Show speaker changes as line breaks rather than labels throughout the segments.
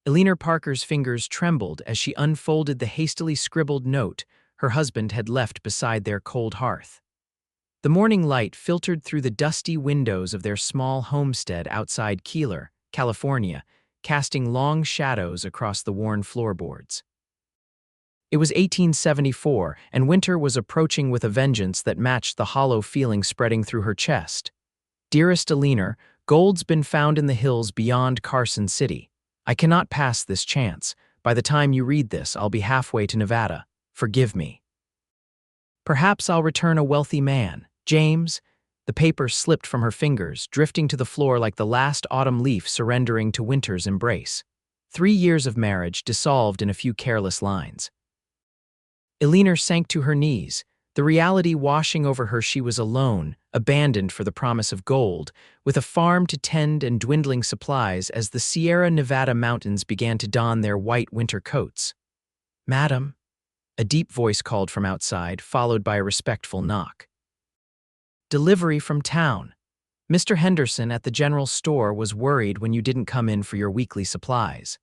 Eleanor Parker's fingers trembled as she unfolded the hastily scribbled note her husband had left beside their cold hearth. The morning light filtered through the dusty windows of their small homestead outside Keeler, California, casting long shadows across the worn floorboards. It was 1874, and winter was approaching with a vengeance that matched the hollow feeling spreading through her chest. Dearest Eleanor, gold's been found in the hills beyond Carson City. I cannot pass this chance. By the time you read this, I'll be halfway to Nevada. Forgive me. Perhaps I'll return a wealthy man. James. The paper slipped from her fingers, drifting to the floor like the last autumn leaf surrendering to winter's embrace. 3 years of marriage dissolved in a few careless lines. Eleanor sank to her knees, the reality washing over her. She was alone, abandoned for the promise of gold, with a farm to tend and dwindling supplies as the Sierra Nevada mountains began to don their white winter coats. "Madam," a deep voice called from outside, followed by a respectful knock. "Delivery from town. Mr. Henderson at the general store was worried when you didn't come in for your weekly supplies."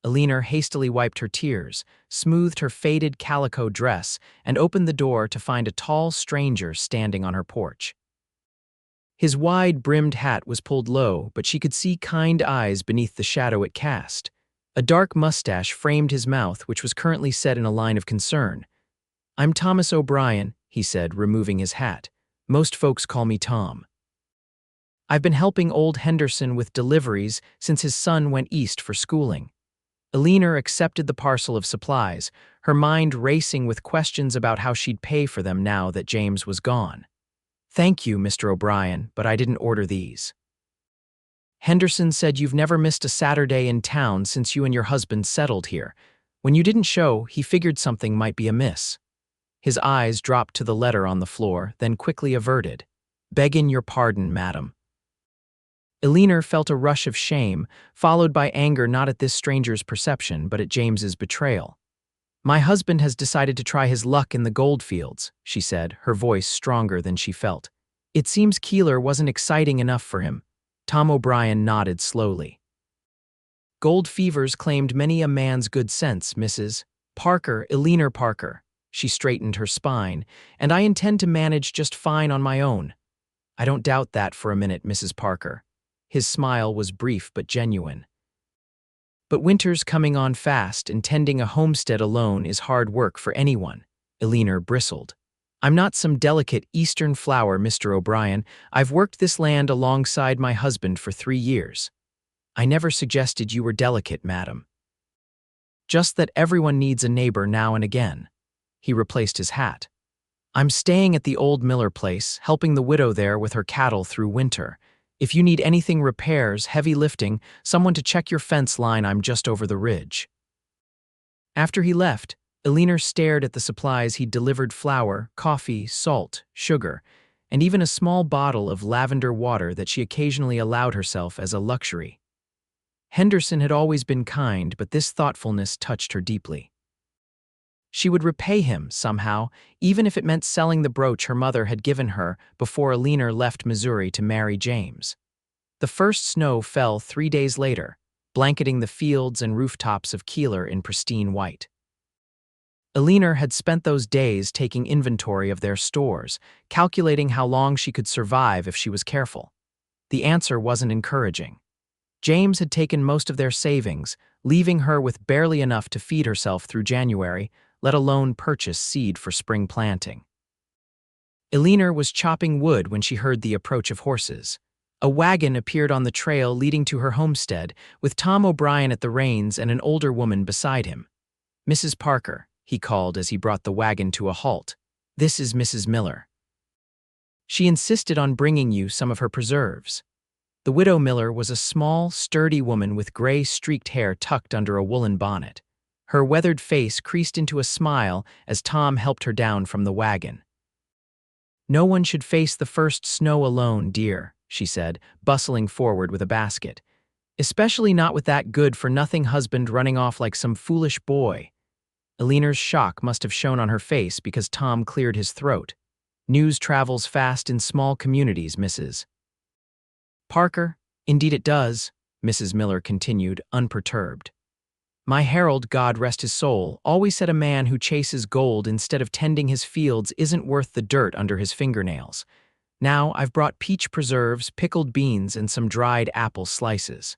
Eleanor hastily wiped her tears, smoothed her faded calico dress, and opened the door to find a tall stranger standing on her porch. His wide-brimmed hat was pulled low, but she could see kind eyes beneath the shadow it cast. A dark mustache framed his mouth, which was currently set in a line of concern. "I'm Thomas O'Brien," he said, removing his hat. "Most folks call me Tom. I've been helping old Henderson with deliveries since his son went east for schooling." Eleanor accepted the parcel of supplies, her mind racing with questions about how she'd pay for them now that James was gone. "Thank you, Mr. O'Brien, but I didn't order these. Henderson said you've never missed a Saturday in town since you and your husband settled here. When you didn't show, he figured something might be amiss." His eyes dropped to the letter on the floor, then quickly averted. "Begging your pardon, madam." Eleanor felt a rush of shame, followed by anger not at this stranger's perception, but at James's betrayal. "My husband has decided to try his luck in the gold fields," she said, her voice stronger than she felt. "It seems Keeler wasn't exciting enough for him." Tom O'Brien nodded slowly. "Gold fevers claimed many a man's good sense, Mrs. Parker, Eleanor Parker." She straightened her spine. "And I intend to manage just fine on my own." "I don't doubt that for a minute, Mrs. Parker." His smile was brief but genuine. "But winter's coming on fast, and tending a homestead alone is hard work for anyone." Eleanor bristled. "I'm not some delicate Eastern flower, Mr. O'Brien. I've worked this land alongside my husband for 3 years. I never suggested you were delicate, madam. Just that everyone needs a neighbor now and again." He replaced his hat. "I'm staying at the old Miller place, helping the widow there with her cattle through winter. If you need anything repairs, heavy lifting, someone to check your fence line, I'm just over the ridge." After he left, Eleanor stared at the supplies he'd delivered: flour, coffee, salt, sugar, and even a small bottle of lavender water that she occasionally allowed herself as a luxury. Henderson had always been kind, but this thoughtfulness touched her deeply. She would repay him somehow, even if it meant selling the brooch her mother had given her before Eleanor left Missouri to marry James. The first snow fell 3 days later, blanketing the fields and rooftops of Keeler in pristine white. Eleanor had spent those days taking inventory of their stores, calculating how long she could survive if she was careful. The answer wasn't encouraging. James had taken most of their savings, leaving her with barely enough to feed herself through January, let alone purchase seed for spring planting. Eleanor was chopping wood when she heard the approach of horses. A wagon appeared on the trail leading to her homestead, with Tom O'Brien at the reins and an older woman beside him. "Mrs. Parker," he called as he brought the wagon to a halt. "This is Mrs. Miller. She insisted on bringing you some of her preserves." The widow Miller was a small, sturdy woman with gray streaked hair tucked under a woolen bonnet. Her weathered face creased into a smile as Tom helped her down from the wagon. "No one should face the first snow alone, dear," she said, bustling forward with a basket. "Especially not with that good-for-nothing husband running off like some foolish boy." Eleanor's shock must have shown on her face because Tom cleared his throat. "News travels fast in small communities, Mrs. Parker. Indeed it does," Mrs. Miller continued, unperturbed. My herald, God rest his soul, always said a man who chases gold instead of tending his fields isn't worth the dirt under his fingernails. Now I've brought peach preserves, pickled beans, and some dried apple slices.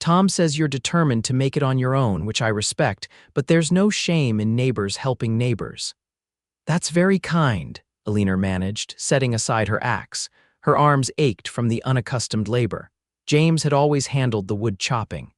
Tom says you're determined to make it on your own, which I respect, but there's no shame in neighbors helping neighbors. That's very kind, Eleanor managed, setting aside her axe. Her arms ached from the unaccustomed labor. James had always handled the wood chopping.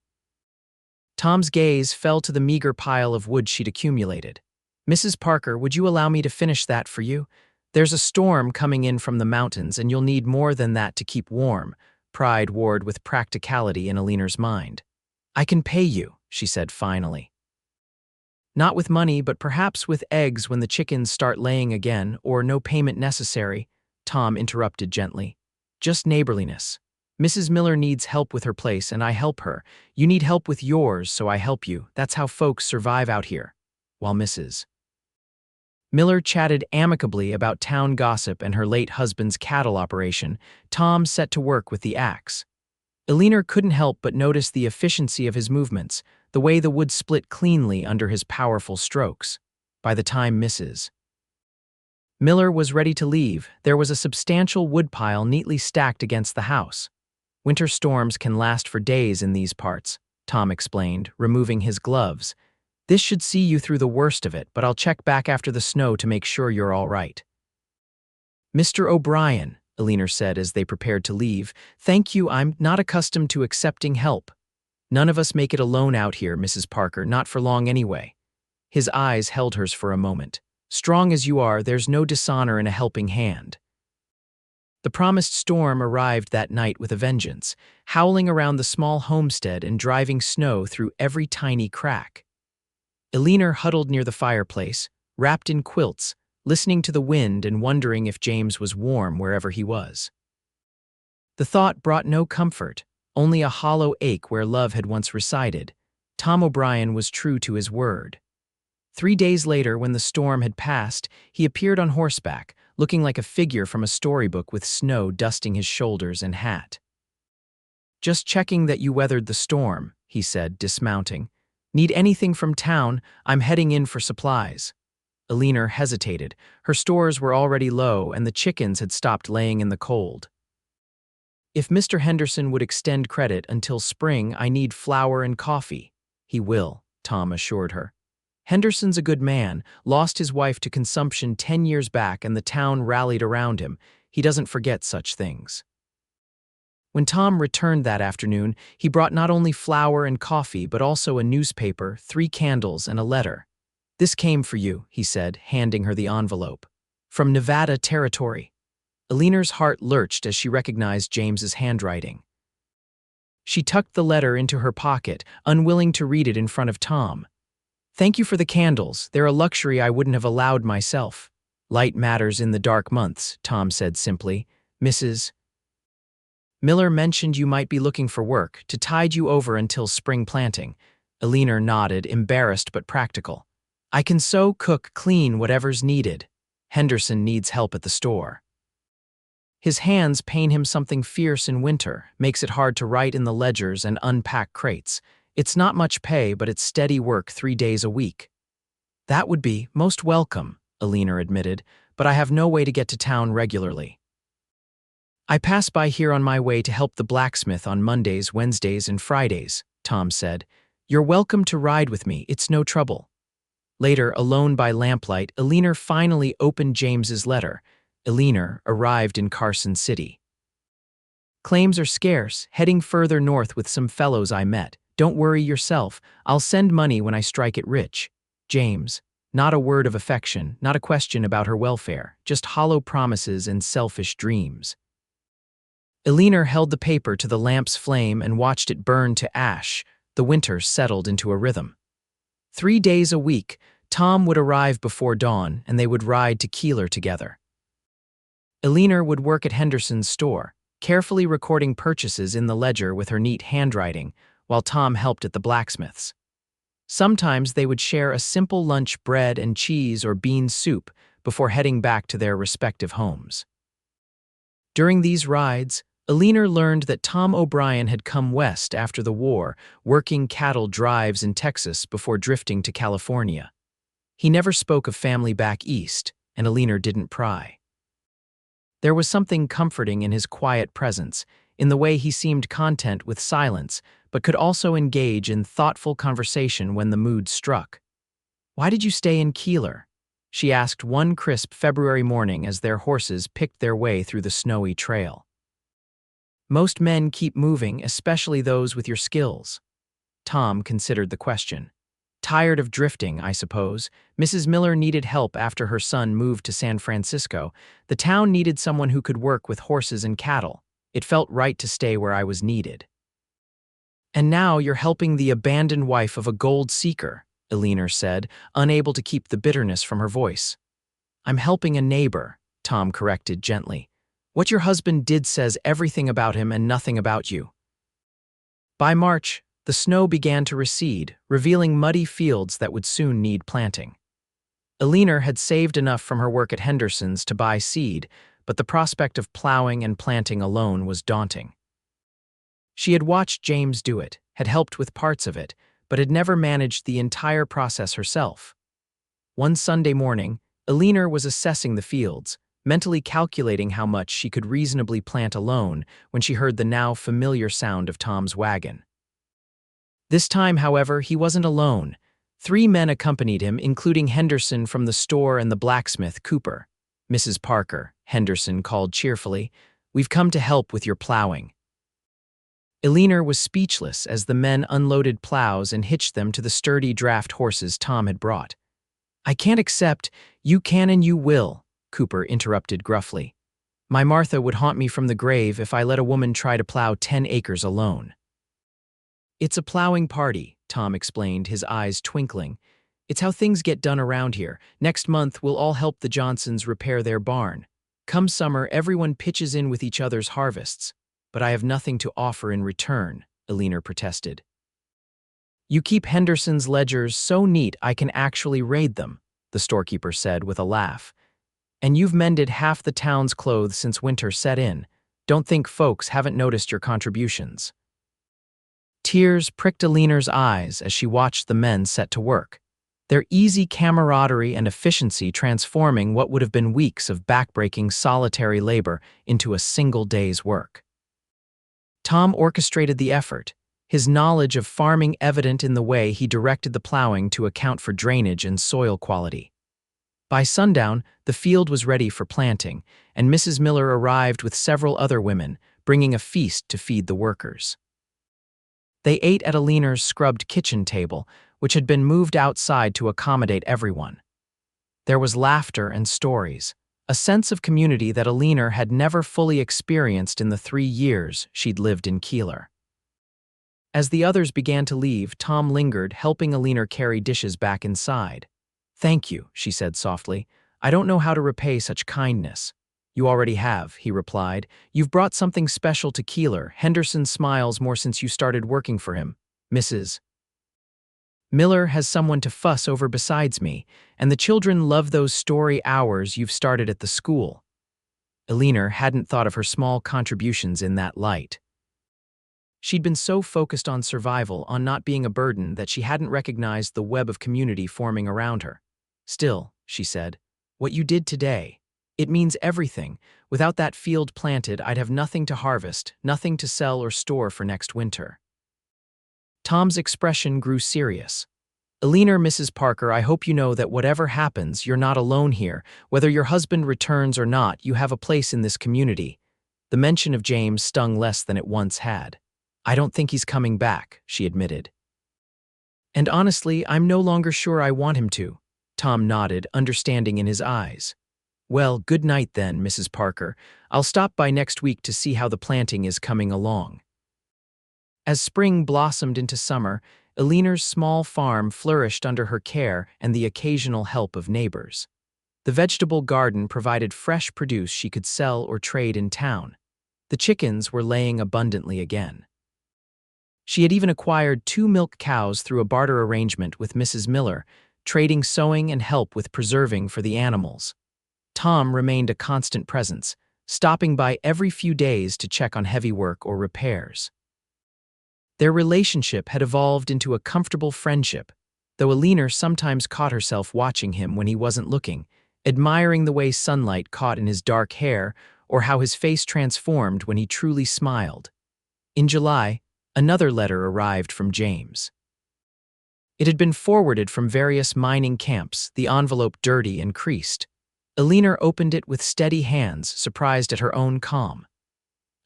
Tom's gaze fell to the meager pile of wood she'd accumulated. Mrs. Parker, would you allow me to finish that for you? There's a storm coming in from the mountains, and you'll need more than that to keep warm. Pride warred with practicality in Eleanor's mind. I can pay you, she said finally. Not with money, but perhaps with eggs when the chickens start laying again, or no payment necessary, Tom interrupted gently. Just neighborliness. Mrs. Miller needs help with her place, and I help her. You need help with yours, so I help you. That's how folks survive out here. While Mrs. Miller chatted amicably about town gossip and her late husband's cattle operation, Tom set to work with the axe. Eleanor couldn't help but notice the efficiency of his movements, the way the wood split cleanly under his powerful strokes. By the time Mrs. Miller was ready to leave, there was a substantial woodpile neatly stacked against the house. Winter storms can last for days in these parts, Tom explained, removing his gloves. This should see you through the worst of it, but I'll check back after the snow to make sure you're all right. Mr. O'Brien, Eleanor said as they prepared to leave, thank you, I'm not accustomed to accepting help. None of us make it alone out here, Mrs. Parker, not for long anyway. His eyes held hers for a moment. Strong as you are, there's no dishonor in a helping hand. The promised storm arrived that night with a vengeance, howling around the small homestead and driving snow through every tiny crack. Eleanor huddled near the fireplace, wrapped in quilts, listening to the wind and wondering if James was warm wherever he was. The thought brought no comfort, only a hollow ache where love had once resided. Tom O'Brien was true to his word. 3 days later, when the storm had passed, he appeared on horseback, looking like a figure from a storybook with snow dusting his shoulders and hat. Just checking that you weathered the storm, he said, dismounting. Need anything from town? I'm heading in for supplies. Eleanor hesitated. Her stores were already low, and the chickens had stopped laying in the cold. If Mr. Henderson would extend credit until spring, I need flour and coffee. He will, Tom assured her. Henderson's a good man, lost his wife to consumption 10 years back, and the town rallied around him. He doesn't forget such things. When Tom returned that afternoon, he brought not only flour and coffee, but also a newspaper, 3 candles, and a letter. This came for you, he said, handing her the envelope. From Nevada Territory. Eleanor's heart lurched as she recognized James's handwriting. She tucked the letter into her pocket, unwilling to read it in front of Tom. Thank you for the candles. They're a luxury I wouldn't have allowed myself. Light matters in the dark months, Tom said simply. Mrs. Miller mentioned you might be looking for work, to tide you over until spring planting. Eleanor nodded, embarrassed but practical. I can sew, cook, clean, whatever's needed. Henderson needs help at the store. His hands pain him something fierce in winter, makes it hard to write in the ledgers and unpack crates. It's not much pay, but it's steady work 3 days a week. That would be most welcome, Eleanor admitted, but I have no way to get to town regularly. I pass by here on my way to help the blacksmith on Mondays, Wednesdays, and Fridays, Tom said. You're welcome to ride with me, it's no trouble. Later, alone by lamplight, Eleanor finally opened James's letter. Eleanor arrived in Carson City. Claims are scarce, heading further north with some fellows I met. Don't worry yourself, I'll send money when I strike it rich. James. Not a word of affection, not a question about her welfare, just hollow promises and selfish dreams. Eleanor held the paper to the lamp's flame and watched it burn to ash. The winter settled into a rhythm. 3 days a week, Tom would arrive before dawn, and they would ride to Keeler together. Eleanor would work at Henderson's store, carefully recording purchases in the ledger with her neat handwriting, while Tom helped at the blacksmith's. Sometimes they would share a simple lunch, bread and cheese or bean soup, before heading back to their respective homes. During these rides, Eleanor learned that Tom O'Brien had come west after the war, working cattle drives in Texas before drifting to California. He never spoke of family back east, and Eleanor didn't pry. There was something comforting in his quiet presence, in the way he seemed content with silence, but could also engage in thoughtful conversation when the mood struck. "Why did you stay in Keeler?" she asked one crisp February morning as their horses picked their way through the snowy trail. "Most men keep moving, especially those with your skills." Tom considered the question. "Tired of drifting, I suppose. Mrs. Miller needed help after her son moved to San Francisco. The town needed someone who could work with horses and cattle. It felt right to stay where I was needed." "And now you're helping the abandoned wife of a gold seeker," Eleanor said, unable to keep the bitterness from her voice. "I'm helping a neighbor," Tom corrected gently. "What your husband did says everything about him and nothing about you." By March, the snow began to recede, revealing muddy fields that would soon need planting. Eleanor had saved enough from her work at Henderson's to buy seed, but the prospect of plowing and planting alone was daunting. She had watched James do it, had helped with parts of it, but had never managed the entire process herself. One Sunday morning, Eleanor was assessing the fields, mentally calculating how much she could reasonably plant alone when she heard the now familiar sound of Tom's wagon. This time, however, he wasn't alone. 3 men accompanied him, including Henderson from the store and the blacksmith, Cooper. "Mrs. Parker," Henderson called cheerfully, "we've come to help with your plowing." Eleanor was speechless as the men unloaded plows and hitched them to the sturdy draft horses Tom had brought. "I can't accept, you can and you will," Cooper interrupted gruffly. "My Martha would haunt me from the grave if I let a woman try to plow 10 acres alone." "It's a plowing party," Tom explained, his eyes twinkling. "It's how things get done around here. Next month, we'll all help the Johnsons repair their barn. Come summer, everyone pitches in with each other's harvests. But I have nothing to offer in return," Eleanor protested. "You keep Henderson's ledgers so neat I can actually raid them," the storekeeper said with a laugh. "And you've mended half the town's clothes since winter set in. Don't think folks haven't noticed your contributions." Tears pricked Eleanor's eyes as she watched the men set to work, their easy camaraderie and efficiency transforming what would have been weeks of backbreaking solitary labor into a single day's work. Tom orchestrated the effort, his knowledge of farming evident in the way he directed the plowing to account for drainage and soil quality. By sundown, the field was ready for planting, and Mrs. Miller arrived with several other women, bringing a feast to feed the workers. They ate at Eleanor's scrubbed kitchen table, which had been moved outside to accommodate everyone. There was laughter and stories, a sense of community that Eleanor had never fully experienced in the 3 years she'd lived in Keeler. As the others began to leave, Tom lingered, helping Eleanor carry dishes back inside. "Thank you," she said softly. "I don't know how to repay such kindness." "You already have," he replied. "You've brought something special to Keeler. Henderson smiles more since you started working for him. Mrs. Miller has someone to fuss over besides me, and the children love those story hours you've started at the school." Eleanor hadn't thought of her small contributions in that light. She'd been so focused on survival, on not being a burden, that she hadn't recognized the web of community forming around her. "Still," she said, "what you did today, it means everything. Without that field planted, I'd have nothing to harvest, nothing to sell or store for next winter." Tom's expression grew serious. "Eleanor, Mrs. Parker, I hope you know that whatever happens, you're not alone here. Whether your husband returns or not, you have a place in this community." The mention of James stung less than it once had. "I don't think he's coming back," she admitted. "And honestly, I'm no longer sure I want him to." Tom nodded, understanding in his eyes. "Well, good night then, Mrs. Parker. I'll stop by next week to see how the planting is coming along." As spring blossomed into summer, Eleanor's small farm flourished under her care and the occasional help of neighbors. The vegetable garden provided fresh produce she could sell or trade in town. The chickens were laying abundantly again. She had even acquired 2 milk cows through a barter arrangement with Mrs. Miller, trading sowing and help with preserving for the animals. Tom remained a constant presence, stopping by every few days to check on heavy work or repairs. Their relationship had evolved into a comfortable friendship, though Eleanor sometimes caught herself watching him when he wasn't looking, admiring the way sunlight caught in his dark hair or how his face transformed when he truly smiled. In July, another letter arrived from James. It had been forwarded from various mining camps, the envelope dirty and creased. Eleanor opened it with steady hands, surprised at her own calm.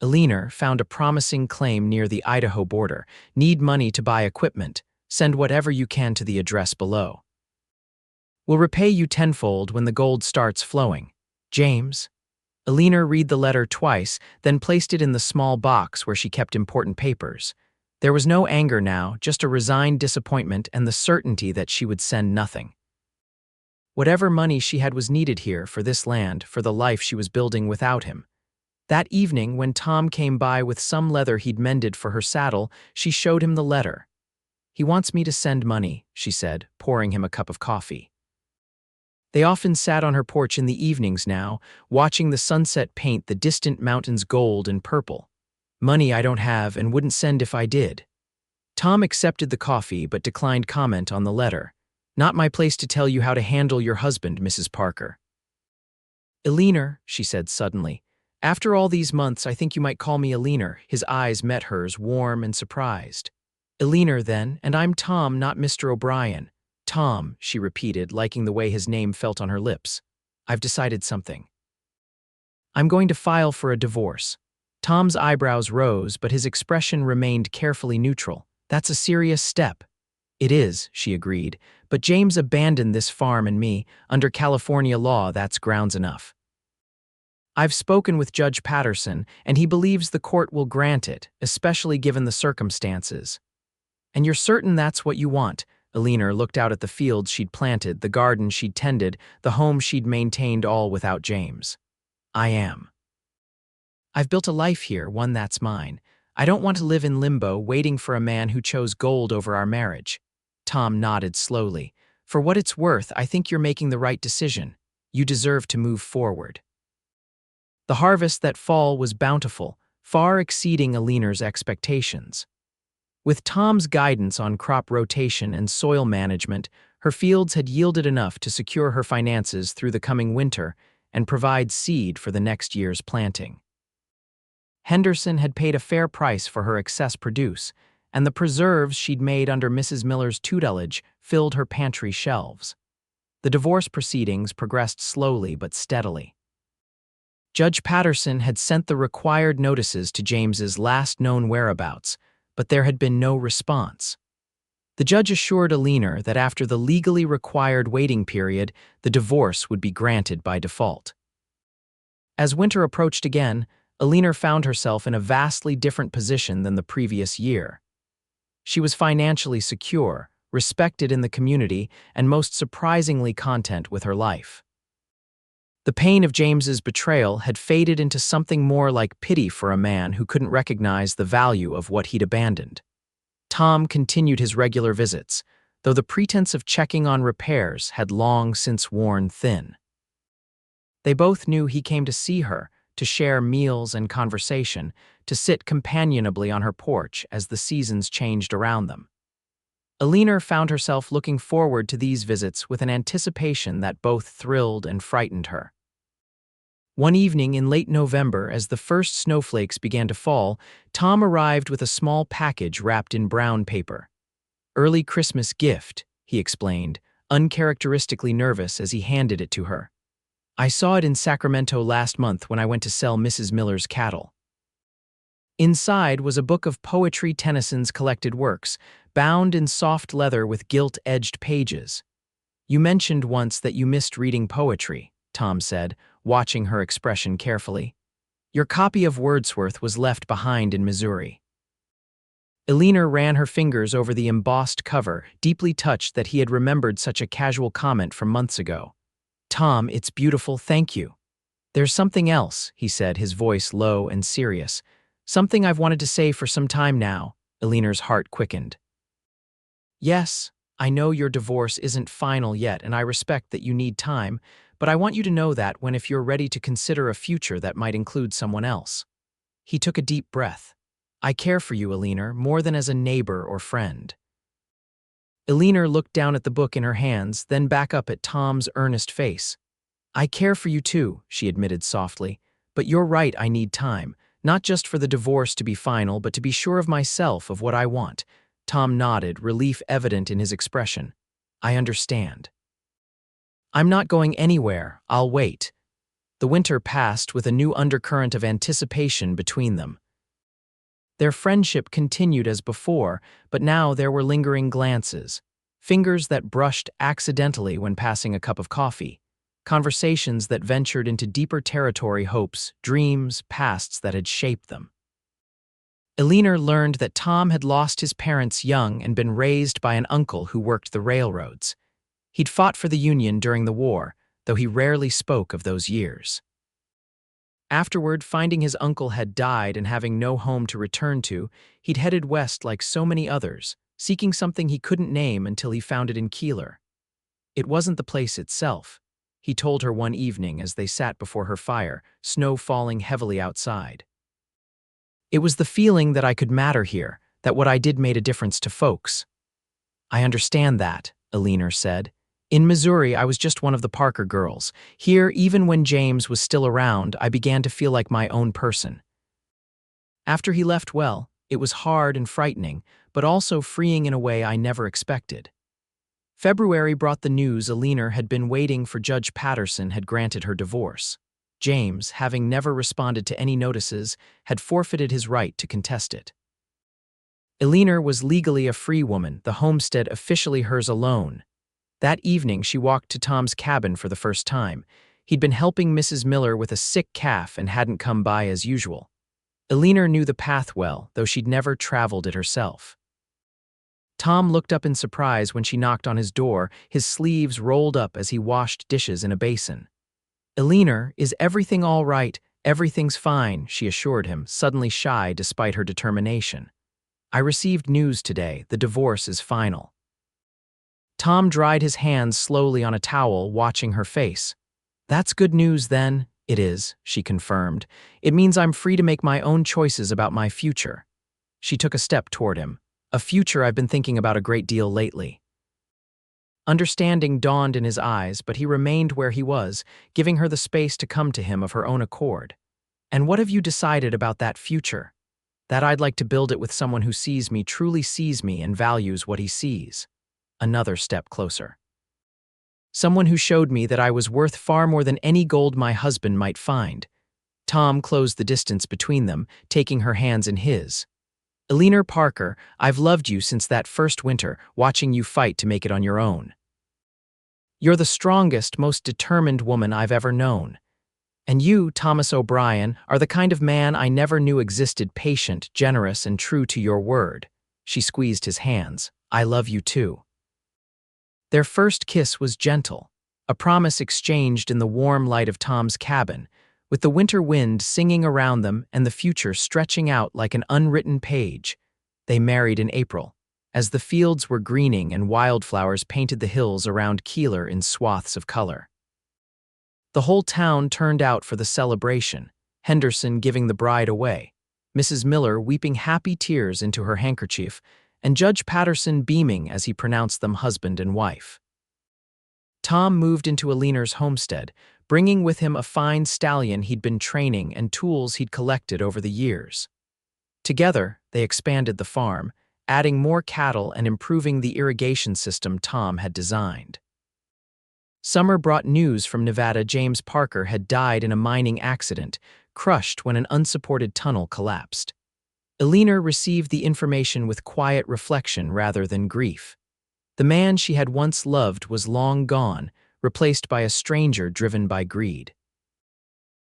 Eleanor found a promising claim near the Idaho border. Need money to buy equipment. Send whatever you can to the address below. Will repay you tenfold when the gold starts flowing. James. Eleanor read the letter twice, then placed it in the small box where she kept important papers. There was no anger now, just a resigned disappointment and the certainty that she would send nothing. Whatever money she had was needed here for this land, for the life she was building without him. That evening, when Tom came by with some leather he'd mended for her saddle, she showed him the letter. He wants me to send money, she said, pouring him a cup of coffee. They often sat on her porch in the evenings now, watching the sunset paint the distant mountains gold and purple. Money I don't have and wouldn't send if I did. Tom accepted the coffee but declined comment on the letter. Not my place to tell you how to handle your husband, Mrs. Parker. Eleanor, she said suddenly. After all these months, I think you might call me Eleanor. His eyes met hers, warm and surprised. Eleanor, then, and I'm Tom, not Mr. O'Brien. Tom, she repeated, liking the way his name felt on her lips. I've decided something. I'm going to file for a divorce. Tom's eyebrows rose, but his expression remained carefully neutral. That's a serious step. It is, she agreed, but James abandoned this farm and me. Under California law, that's grounds enough. I've spoken with Judge Patterson, and he believes the court will grant it, especially given the circumstances. And you're certain that's what you want? Eleanor looked out at the fields she'd planted, the garden she'd tended, the home she'd maintained, all without James. I am. I've built a life here, one that's mine. I don't want to live in limbo, waiting for a man who chose gold over our marriage. Tom nodded slowly. For what it's worth, I think you're making the right decision. You deserve to move forward. The harvest that fall was bountiful, far exceeding Eleanor's expectations. With Tom's guidance on crop rotation and soil management, her fields had yielded enough to secure her finances through the coming winter and provide seed for the next year's planting. Henderson had paid a fair price for her excess produce, and the preserves she'd made under Mrs. Miller's tutelage filled her pantry shelves. The divorce proceedings progressed slowly but steadily. Judge Patterson had sent the required notices to James's last known whereabouts, but there had been no response. The judge assured Eleanor that after the legally required waiting period, the divorce would be granted by default. As winter approached again, Eleanor found herself in a vastly different position than the previous year. She was financially secure, respected in the community, and most surprisingly content with her life. The pain of James's betrayal had faded into something more like pity for a man who couldn't recognize the value of what he'd abandoned. Tom continued his regular visits, though the pretense of checking on repairs had long since worn thin. They both knew he came to see her, to share meals and conversation, to sit companionably on her porch as the seasons changed around them. Eleanor found herself looking forward to these visits with an anticipation that both thrilled and frightened her. One evening in late November, as the first snowflakes began to fall, Tom arrived with a small package wrapped in brown paper. "Early Christmas gift," he explained, uncharacteristically nervous as he handed it to her. "I saw it in Sacramento last month when I went to sell Mrs. Miller's cattle." Inside was a book of poetry, Tennyson's collected works, bound in soft leather with gilt-edged pages. "You mentioned once that you missed reading poetry," Tom said, watching her expression carefully. "Your copy of Wordsworth was left behind in Missouri." Eleanor ran her fingers over the embossed cover, deeply touched that he had remembered such a casual comment from months ago. "Tom, it's beautiful, thank you." "There's something else," he said, his voice low and serious. "Something I've wanted to say for some time now." Eleanor's heart quickened. "Yes, I know your divorce isn't final yet, and I respect that you need time, but I want you to know that if you're ready to consider a future that might include someone else. He took a deep breath. I care for you, Eleanor, more than as a neighbor or friend. Eleanor looked down at the book in her hands, then back up at Tom's earnest face. I care for you too, she admitted softly, but you're right, I need time, not just for the divorce to be final, but to be sure of myself, of what I want. Tom nodded, relief evident in his expression. I understand. I'm not going anywhere, I'll wait. The winter passed with a new undercurrent of anticipation between them. Their friendship continued as before, but now there were lingering glances, fingers that brushed accidentally when passing a cup of coffee, conversations that ventured into deeper territory, hopes, dreams, pasts that had shaped them. Eleanor learned that Tom had lost his parents young and been raised by an uncle who worked the railroads. He'd fought for the Union during the war, though he rarely spoke of those years. Afterward, finding his uncle had died and having no home to return to, he'd headed west like so many others, seeking something he couldn't name until he found it in Keeler. It wasn't the place itself, he told her one evening as they sat before her fire, snow falling heavily outside. It was the feeling that I could matter here, that what I did made a difference to folks. I understand that, Eleanor said. In Missouri, I was just one of the Parker girls. Here, even when James was still around, I began to feel like my own person. After he left, well, it was hard and frightening, but also freeing in a way I never expected. February brought the news Eleanor had been waiting for. Judge Patterson had granted her divorce. James, having never responded to any notices, had forfeited his right to contest it. Eleanor was legally a free woman, the homestead officially hers alone. That evening, she walked to Tom's cabin for the first time. He'd been helping Mrs. Miller with a sick calf and hadn't come by as usual. Eleanor knew the path well, though she'd never traveled it herself. Tom looked up in surprise when she knocked on his door, his sleeves rolled up as he washed dishes in a basin. Eleanor, is everything all right? Everything's fine, she assured him, suddenly shy despite her determination. I received news today, the divorce is final. Tom dried his hands slowly on a towel, watching her face. That's good news then. It is, she confirmed. It means I'm free to make my own choices about my future. She took a step toward him, a future I've been thinking about a great deal lately. Understanding dawned in his eyes, but he remained where he was, giving her the space to come to him of her own accord. And what have you decided about that future? That I'd like to build it with someone who sees me, truly sees me, and values what he sees. Another step closer. Someone who showed me that I was worth far more than any gold my husband might find. Tom closed the distance between them, taking her hands in his. Eleanor Parker, I've loved you since that first winter, watching you fight to make it on your own. You're the strongest, most determined woman I've ever known. And you, Thomas O'Brien, are the kind of man I never knew existed, patient, generous, and true to your word. She squeezed his hands. I love you too. Their first kiss was gentle, a promise exchanged in the warm light of Tom's cabin, with the winter wind singing around them and the future stretching out like an unwritten page. They married in April, as the fields were greening and wildflowers painted the hills around Keeler in swaths of color. The whole town turned out for the celebration, Henderson giving the bride away, Mrs. Miller weeping happy tears into her handkerchief, and Judge Patterson beaming as he pronounced them husband and wife. Tom moved into Eleanor's homestead, bringing with him a fine stallion he'd been training and tools he'd collected over the years. Together, they expanded the farm, adding more cattle and improving the irrigation system Tom had designed. Summer brought news from Nevada. James Parker had died in a mining accident, crushed when an unsupported tunnel collapsed. Eleanor received the information with quiet reflection rather than grief. The man she had once loved was long gone, replaced by a stranger driven by greed.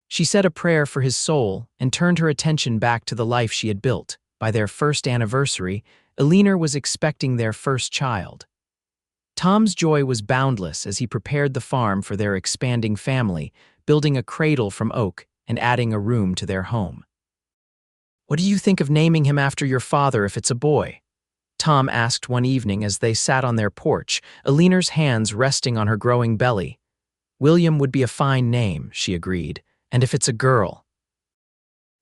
She said a prayer for his soul and turned her attention back to the life she had built. By their first anniversary, Eleanor was expecting their first child. Tom's joy was boundless as he prepared the farm for their expanding family, building a cradle from oak and adding a room to their home. What do you think of naming him after your father if it's a boy? Tom asked one evening as they sat on their porch, Eleanor's hands resting on her growing belly. William would be a fine name, she agreed, and if it's a girl.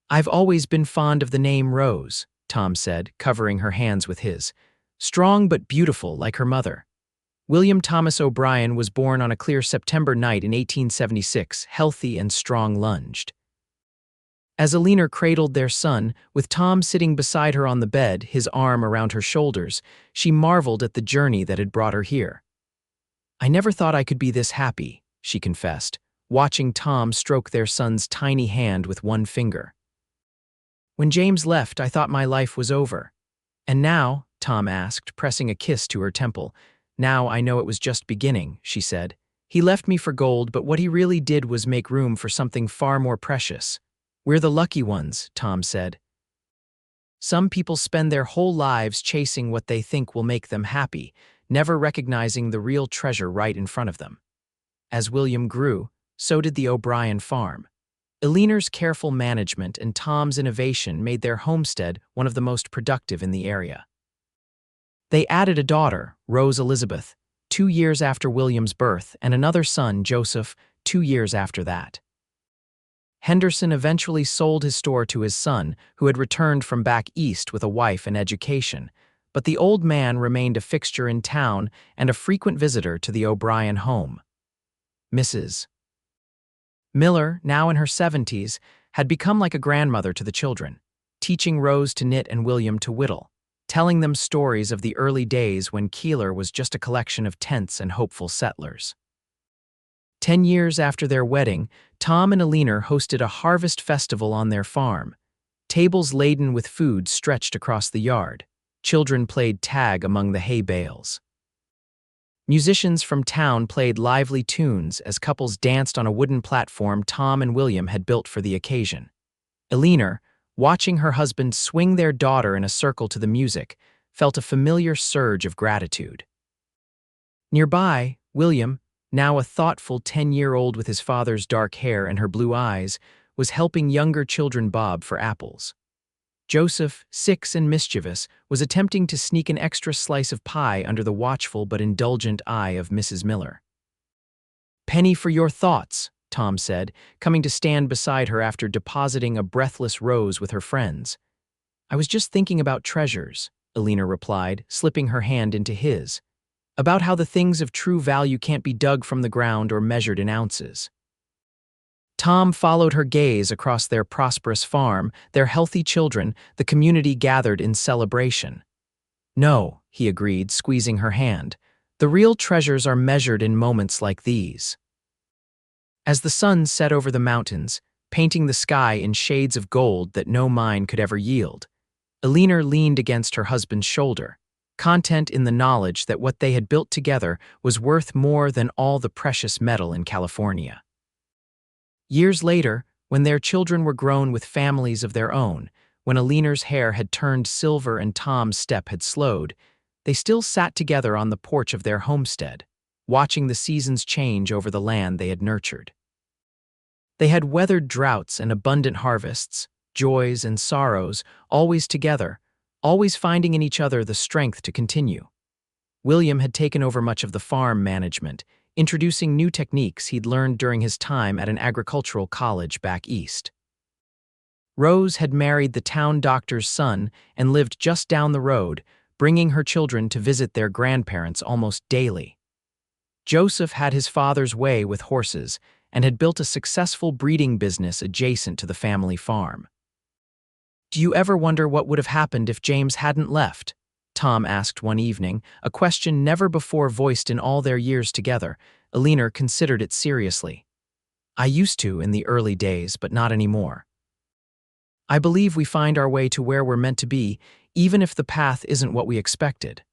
I've always been fond of the name Rose, Tom said, covering her hands with his. Strong but beautiful like her mother. William Thomas O'Brien was born on a clear September night in 1876, healthy and strong-lunged. As Eleanor cradled their son, with Tom sitting beside her on the bed, his arm around her shoulders, she marveled at the journey that had brought her here. I never thought I could be this happy, she confessed, watching Tom stroke their son's tiny hand with one finger. When James left, I thought my life was over. And now, Tom asked, pressing a kiss to her temple, now I know it was just beginning, she said. He left me for gold, but what he really did was make room for something far more precious. We're the lucky ones, Tom said. Some people spend their whole lives chasing what they think will make them happy, never recognizing the real treasure right in front of them. As William grew, so did the O'Brien farm. Eleanor's careful management and Tom's innovation made their homestead one of the most productive in the area. They added a daughter, Rose Elizabeth, 2 years after William's birth, and another son, Joseph, 2 years after that. Henderson eventually sold his store to his son, who had returned from back east with a wife and education, but the old man remained a fixture in town and a frequent visitor to the O'Brien home. Mrs. Miller, now in her 70s, had become like a grandmother to the children, teaching Rose to knit and William to whittle, telling them stories of the early days when Keeler was just a collection of tents and hopeful settlers. 10 years after their wedding, Tom and Eleanor hosted a harvest festival on their farm. Tables laden with food stretched across the yard. Children played tag among the hay bales. Musicians from town played lively tunes as couples danced on a wooden platform Tom and William had built for the occasion. Eleanor, watching her husband swing their daughter in a circle to the music, felt a familiar surge of gratitude. Nearby, William, now a thoughtful 10-year-old with his father's dark hair and her blue eyes, was helping younger children bob for apples. Joseph, 6 and mischievous, was attempting to sneak an extra slice of pie under the watchful but indulgent eye of Mrs. Miller. "Penny for your thoughts," Tom said, coming to stand beside her after depositing a breathless Rose with her friends. "I was just thinking about treasures," Eleanor replied, slipping her hand into his. "About how the things of true value can't be dug from the ground or measured in ounces." Tom followed her gaze across their prosperous farm, their healthy children, the community gathered in celebration. "No," he agreed, squeezing her hand. "The real treasures are measured in moments like these." As the sun set over the mountains, painting the sky in shades of gold that no mine could ever yield, Eleanor leaned against her husband's shoulder, content in the knowledge that what they had built together was worth more than all the precious metal in California. Years later, when their children were grown with families of their own, when Eleanor's hair had turned silver and Tom's step had slowed, they still sat together on the porch of their homestead, watching the seasons change over the land they had nurtured. They had weathered droughts and abundant harvests, joys and sorrows, always together, always finding in each other the strength to continue. William had taken over much of the farm management, introducing new techniques he'd learned during his time at an agricultural college back east. Rose had married the town doctor's son and lived just down the road, bringing her children to visit their grandparents almost daily. Joseph had his father's way with horses and had built a successful breeding business adjacent to the family farm. "Do you ever wonder what would have happened if James hadn't left?" Tom asked one evening, a question never before voiced in all their years together. Eleanor considered it seriously. "I used to in the early days, but not anymore. I believe we find our way to where we're meant to be, even if the path isn't what we expected.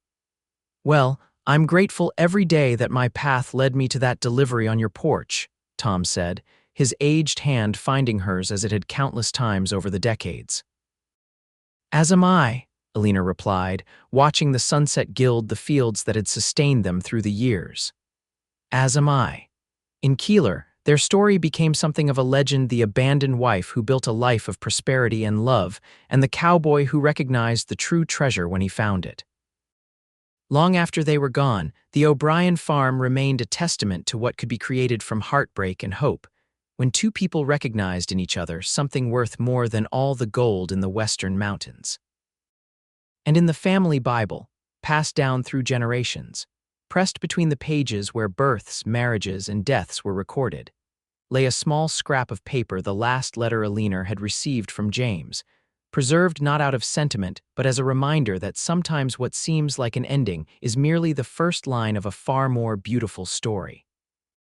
Well, I'm grateful every day that my path led me to that delivery on your porch," Tom said, his aged hand finding hers as it had countless times over the decades. "As am I," Eleanor replied, watching the sunset gild the fields that had sustained them through the years. "As am I." In Keeler, their story became something of a legend: the abandoned wife who built a life of prosperity and love, and the cowboy who recognized the true treasure when he found it. Long after they were gone, the O'Brien farm remained a testament to what could be created from heartbreak and hope, when two people recognized in each other something worth more than all the gold in the western mountains. And in the family Bible, passed down through generations, pressed between the pages where births, marriages, and deaths were recorded, lay a small scrap of paper, the last letter Eleanor had received from James, preserved not out of sentiment but as a reminder that sometimes what seems like an ending is merely the first line of a far more beautiful story.